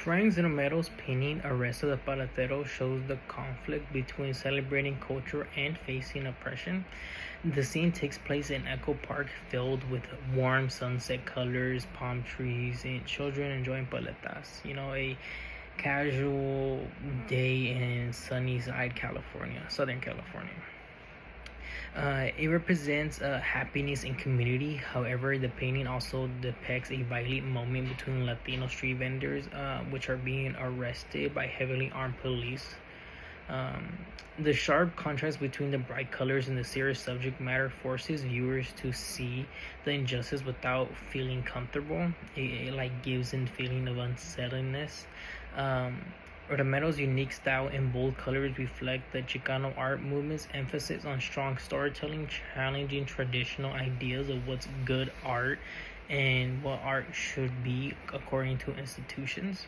Frank Zanometto's painting Arresto de Paletero shows the conflict between celebrating culture and facing oppression. The scene takes place in Echo Park, filled with warm sunset colors, palm trees, and children enjoying paletas. A casual day in sunny side California, Southern California. It represents happiness and community. However, the painting also depicts a violent moment between Latino street vendors, which are being arrested by heavily armed police. Um, the sharp contrast between the bright colors and the serious subject matter forces viewers to see the injustice without feeling comfortable. It like gives a feeling of unsettledness. Um, Romero's unique style and bold colors reflect the Chicano art movement's emphasis on strong storytelling, challenging traditional ideas of what's good art and what art should be according to institutions.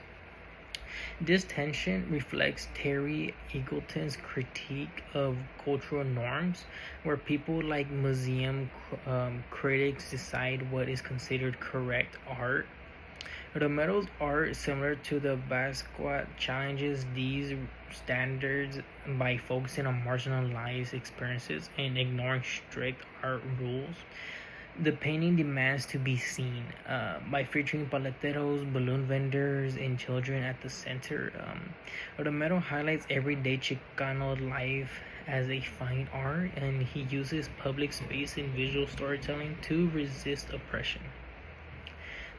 This tension reflects Terry Eagleton's critique of cultural norms, where people like museum critics decide what is considered correct art. Romero's art, similar to the Basquiat, challenges these standards by focusing on marginalized experiences and ignoring strict art rules. The painting demands to be seen by featuring paleteros, balloon vendors, and children at the center. Romero highlights everyday Chicano life as a fine art, and he uses public space and visual storytelling to resist oppression.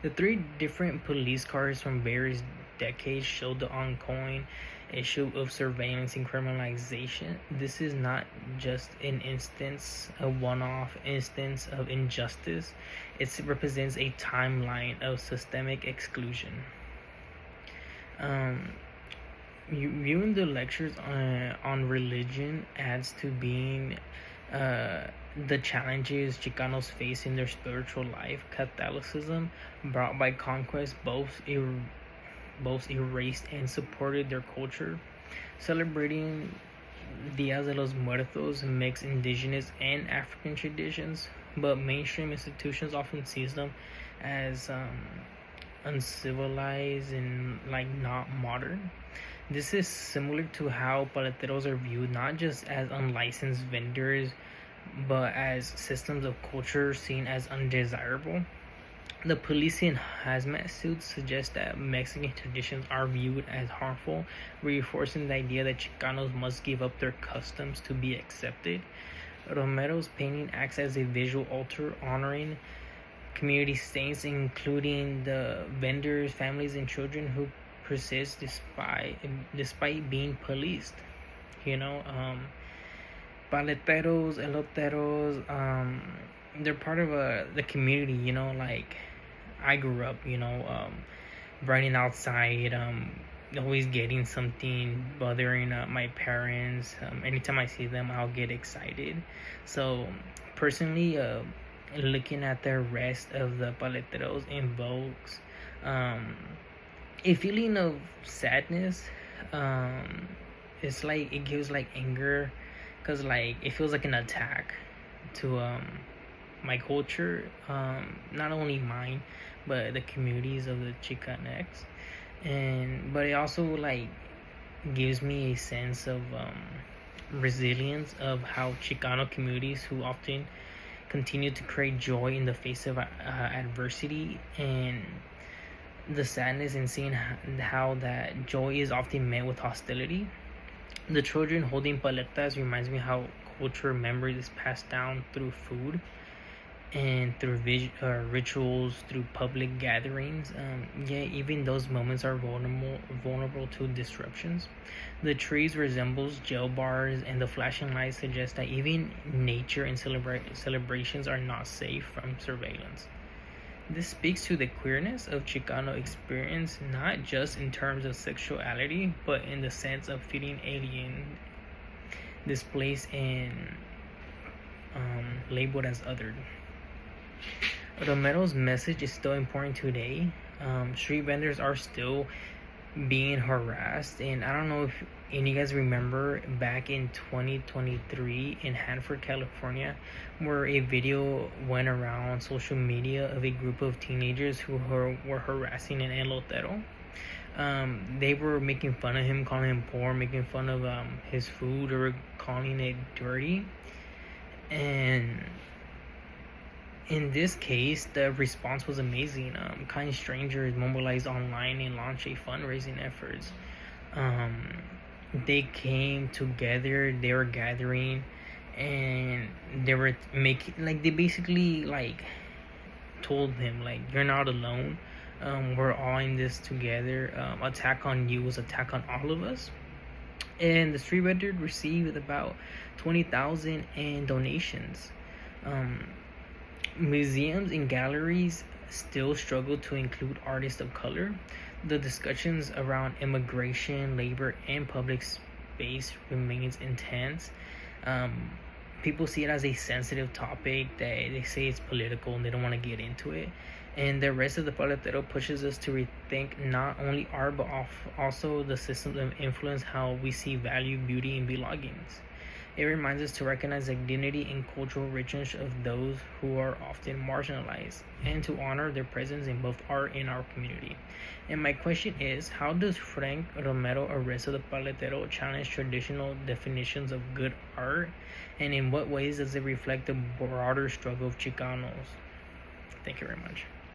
The three different police cars from various decades show the ongoing issue of surveillance and criminalization. This is not just a one off instance of injustice, it represents a timeline of systemic exclusion. Um, Viewing the lectures on religion adds to being uh, the challenges Chicanos face in their spiritual life. Catholicism, brought by conquest, both erased and supported their culture. Celebrating Dias de los Muertos mix indigenous and African traditions, but mainstream institutions often sees them as uncivilized and like not modern. This is similar to how paleteros are viewed not just as unlicensed vendors, but as systems of culture seen as undesirable. The police in hazmat suits suggest that Mexican traditions are viewed as harmful, reinforcing the idea that Chicanos must give up their customs to be accepted. Romero's painting acts as a visual altar honoring community saints, including the vendors, families, and children who persist despite being policed. You know, paleteros, eloteros, they're part of the community. Like I grew up, running outside, always getting something bothering my parents. Anytime I see them, I'll get excited. So personally, looking at the rest of the paleteros invokes um, a feeling of sadness. Um, it's like it gives like anger, cause like it feels like an attack to my culture, not only mine, but the communities of the Chicanx, and but it also like gives me a sense of resilience of how Chicano communities who often continue to create joy in the face of adversity, and the sadness in seeing how that joy is often met with hostility. The children holding paletas reminds me how culture memory is passed down through food and through rituals, through public gatherings. Yeah, even those moments are vulnerable to disruptions. The trees resembles jail bars, and the flashing lights suggest that even nature and celebrations are not safe from surveillance. This speaks to the queerness of Chicano experience, not just in terms of sexuality, but in the sense of feeling alien, displaced, and labeled as othered. Romero's message is still important today. Street vendors are still being harassed, and I don't know if any of you guys remember back in 2023 in Hanford, California, where a video went around social media of a group of teenagers who were harassing an elotero. They were making fun of him, calling him poor, making fun of his food, or calling it dirty. And in this case, the response was amazing. Kind strangers mobilized online and launched a fundraising efforts. Um, they came together. They were gathering, and they were making like they basically like told him like you're not alone. We're all in this together. Attack on you was attack on all of us. And the street vendor received about 20,000 in donations. Um, Museums and galleries still struggle to include artists of color. The discussions around immigration, labor, and public space remains intense. Um, People see it as a sensitive topic that they say it's political and they don't want to get into it. And the rest of the Paletero pushes us to rethink not only art but also the systems that influence how we see value, beauty, and belongings. It reminds us to recognize the dignity and cultural richness of those who are often marginalized and to honor their presence in both art and our community. And my question is, how does Frank Romero Arresto de Paletero challenge traditional definitions of good art? And in what ways does it reflect the broader struggle of Chicanos? Thank you very much.